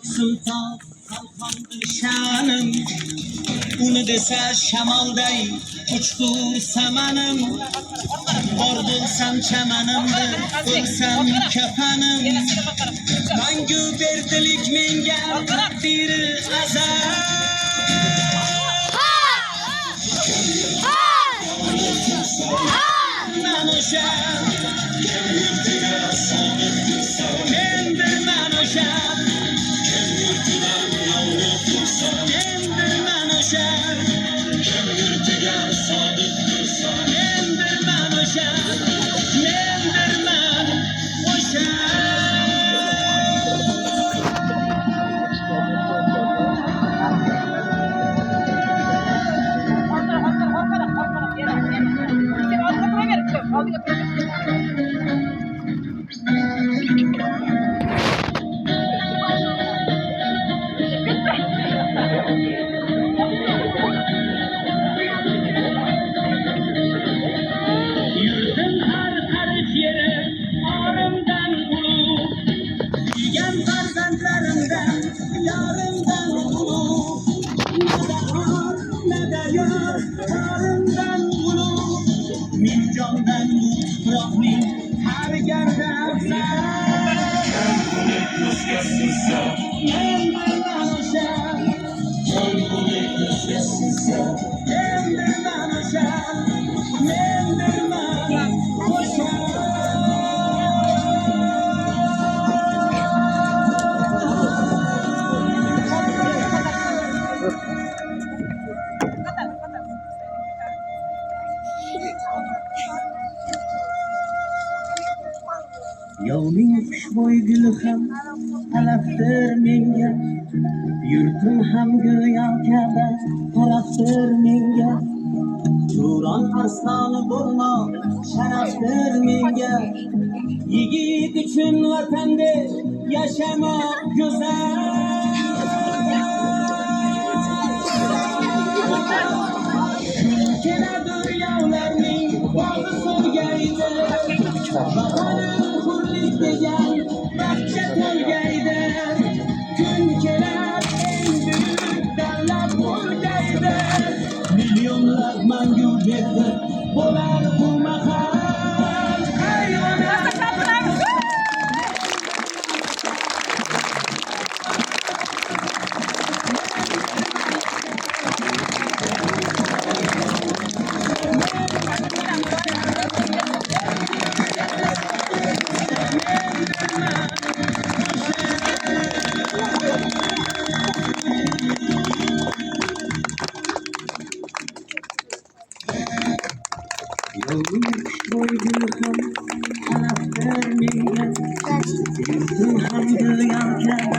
Sultan kalkandır şanım, uni desa shamolday uçtur samanım. Bor bo'lsam chamanimda, o'lsam kafanim. Mangu berdilik menga taqdiri azal. Man o'sha mendir, man o'sha mendir, man o'sha mendir, man o'sha mendir, man o'sha. Yürüdüm her karış yere ağrımdan ulu, büyüyen farzandlarımdan yarımdan ulu. Ne de har ne de yar karımdan ulu. Min candan bu tuproqning har gardasar. Mendir, man o'sha mendir, man o'sha mendir, man o'sha. Yovning xushbo'y guli ham alafdir menga, yurtim ham go'yo Ka'ba tarafdir menga. Turon arsloni bo'lmoq sharafdir menga, yigit uchun vatanda yashamoq go'zal. Kun keladur yovlarning bog'i so'rgaydi, vatanim hurlik degan baxtga to'lgaydi. Kun kelar eng buyuk davlat bo'lgaydi, milyonlar mangu yerda bo'lar bu mahal. Yovning xushbo'y guli ham alafdir menga, yurtim ham go'yo Ka'ba